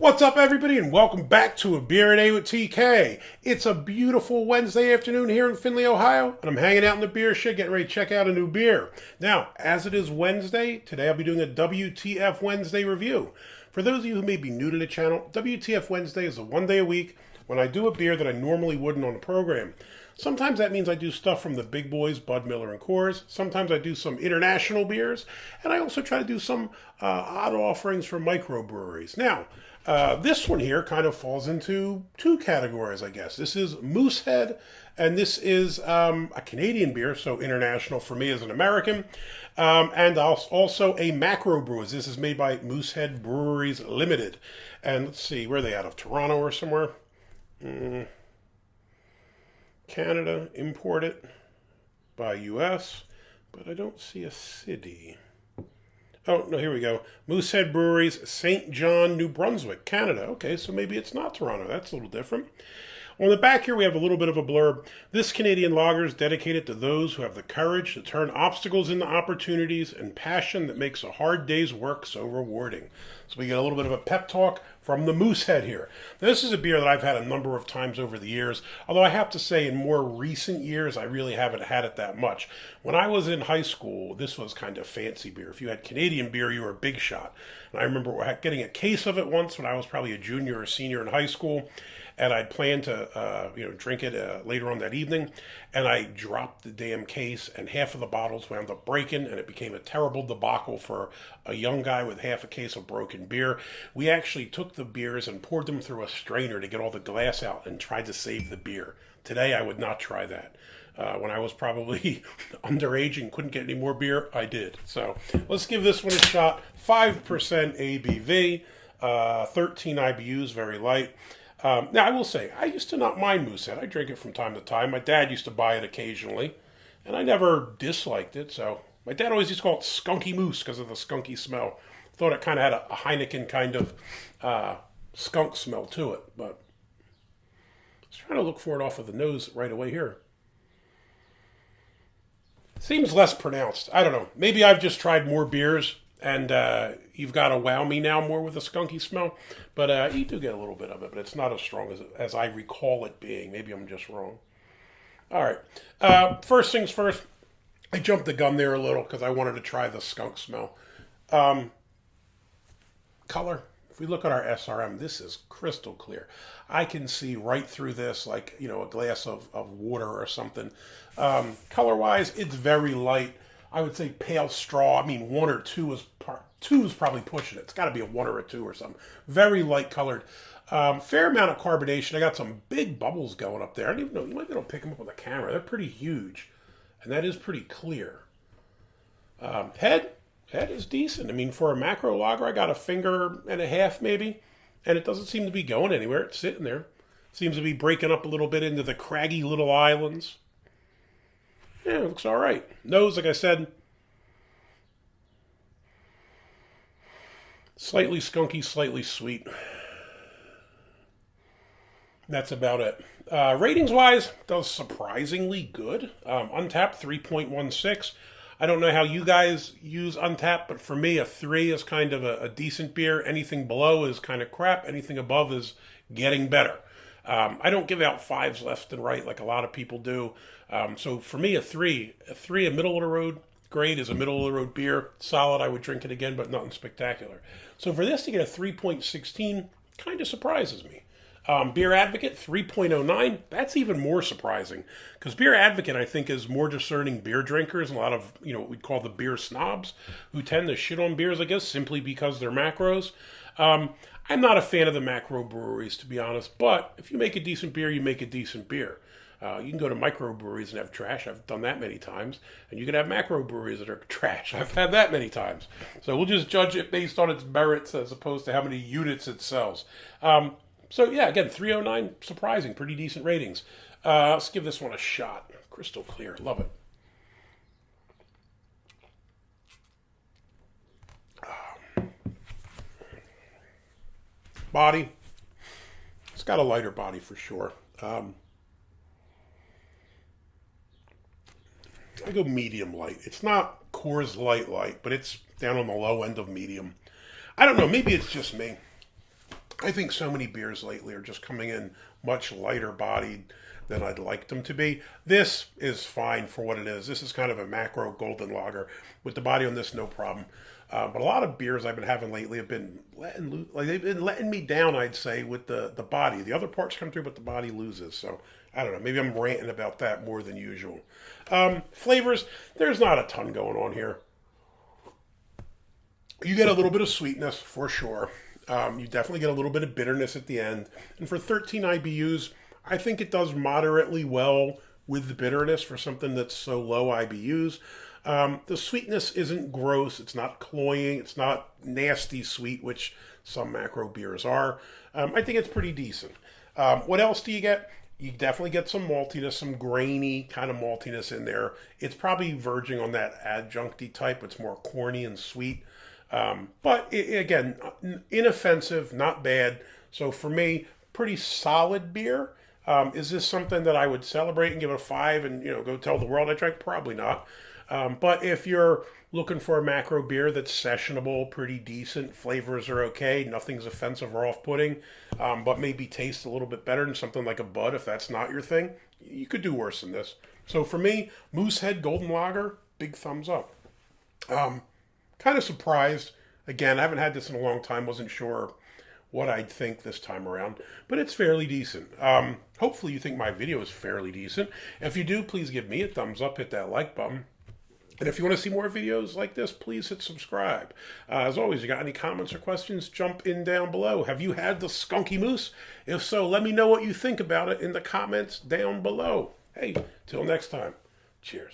What's up, everybody, and welcome back to A Beer a Day with TK. It's a beautiful Wednesday afternoon here in Findlay, Ohio, and I'm hanging out in the beer shed getting ready to check out a new beer. Now, as it is Wednesday, today I'll be doing a WTF Wednesday review. For those of you who may be new to the channel, WTF Wednesday is a one day a week when I do a beer that I normally wouldn't on the program. Sometimes that means I do stuff from the big boys, Bud, Miller, and Coors. Sometimes I do some international beers, and I also try to do some odd offerings for microbreweries. Now, this one here kind of falls into two categories, I guess. This is Moosehead, and this is a Canadian beer, so international for me as an American, and also a macro brewers. This is made by Moosehead Breweries Limited. And let's see, where are they out of? Toronto or somewhere? Canada, imported by U.S., but I don't see a city. Oh, no, here we go. Moosehead Breweries, St. John, New Brunswick, Canada. Okay, so maybe it's not Toronto. That's a little different. On the back here, we have a little bit of a blurb. This Canadian lager is dedicated to those who have the courage to turn obstacles into opportunities and passion that makes a hard day's work so rewarding. So we get a little bit of a pep talk from the Moosehead here. Now, this is a beer that I've had a number of times over the years, although I have to say in more recent years, I really haven't had it that much. When I was in high school, this was kind of fancy beer. If you had Canadian beer, you were a big shot. And I remember getting a case of it once when I was probably a junior or senior in high school. And I'd planned to, drink it later on that evening. And I dropped the damn case, and half of the bottles wound up breaking, and it became a terrible debacle for a young guy with half a case of broken beer. We actually took the beers and poured them through a strainer to get all the glass out and tried to save the beer. Today, I would not try that. When I was probably underage and couldn't get any more beer, I did. So let's give this one a shot. 5% ABV, 13 IBUs, very light. Now, I will say, I used to not mind Moosehead. I drink it from time to time. My dad used to buy it occasionally, and I never disliked it. So my dad always used to call it Skunky Moose because of the skunky smell. Thought it kind of had a Heineken kind of skunk smell to it, but I was trying to look for it off of the nose right away here. Seems less pronounced. I don't know. Maybe I've just tried more beers, and you've got to wow me now more with a skunky smell. But you do get a little bit of it, but it's not as strong as I recall it being. Maybe I'm just wrong. All right. First things first, I jumped the gun there a little because I wanted to try the skunk smell. Color. If we look at our SRM, this is crystal clear. I can see right through this like, a glass of water or something. Color-wise, it's very light. I would say pale straw. I mean, 1 or 2 is probably pushing it. It's got to be a 1 or a 2 or something. Very light colored. Fair amount of carbonation. I got some big bubbles going up there. I don't even know. You might be able to pick them up with a camera. They're pretty huge. And that is pretty clear. Head is decent. I mean, for a macro lager, I got a finger and a half maybe. And it doesn't seem to be going anywhere. It's sitting there. Seems to be breaking up a little bit into the craggy little islands. Yeah, it looks all right. Nose, like I said, slightly skunky, slightly sweet. That's about it. Ratings-wise, does surprisingly good. Untappd, 3.16. I don't know how you guys use Untappd, but for me, a 3 is kind of a decent beer. Anything below is kind of crap. Anything above is getting better. I don't give out 5s left and right like a lot of people do. So for me, a 3, a middle of the road grade is a middle of the road beer. Solid, I would drink it again, but nothing spectacular. So for this to get a 3.16 kind of surprises me. Beer Advocate, 3.09. That's even more surprising because Beer Advocate, I think, is more discerning beer drinkers and a lot of, what we'd call the beer snobs who tend to shit on beers, I guess, simply because they're macros. I'm not a fan of the macro breweries, to be honest, but if you make a decent beer, you make a decent beer. You can go to microbreweries and have trash. I've done that many times. And you can have macro breweries that are trash. I've had that many times. So we'll just judge it based on its merits as opposed to how many units it sells. So yeah, again, 309, surprising, pretty decent ratings. Let's give this one a shot. Crystal clear, love it. Body, it's got a lighter body for sure. I go medium light. It's not Coors light, but it's down on the low end of medium. I don't know, maybe it's just me. I think so many beers lately are just coming in much lighter bodied than I'd like them to be. This is fine for what it is. This is kind of a macro golden lager. With the body on this, no problem. But a lot of beers I've been having lately have been they've been letting me down, I'd say, with the body. The other parts come through, but the body loses. So I don't know. Maybe I'm ranting about that more than usual. Flavors, there's not a ton going on here. You get a little bit of sweetness for sure. You definitely get a little bit of bitterness at the end. And for 13 IBUs, I think it does moderately well with the bitterness for something that's so low IBUs. The sweetness isn't gross. It's not cloying. It's not nasty sweet, which some macro beers are. I think it's pretty decent. What else do you get? You definitely get some maltiness, some grainy kind of maltiness in there. It's probably verging on that adjuncty type. It's more corny and sweet. But again, inoffensive, not bad. So for me, pretty solid beer. Is this something that I would celebrate and give it a 5 and go tell the world I drank? Probably not. But if you're looking for a macro beer that's sessionable, pretty decent, flavors are okay, nothing's offensive or off-putting, but maybe tastes a little bit better than something like a Bud, if that's not your thing, you could do worse than this. So for me, Moosehead Golden Lager, big thumbs up. Kind of surprised. Again, I haven't had this in a long time, wasn't sure what I'd think this time around, but it's fairly decent. Hopefully you think my video is fairly decent. If you do, please give me a thumbs up, hit that like button. And if you want to see more videos like this, please hit subscribe. As always, you got any comments or questions, jump in down below. Have you had the Skunky Moose? If so, let me know what you think about it in the comments down below. Hey, till next time, cheers.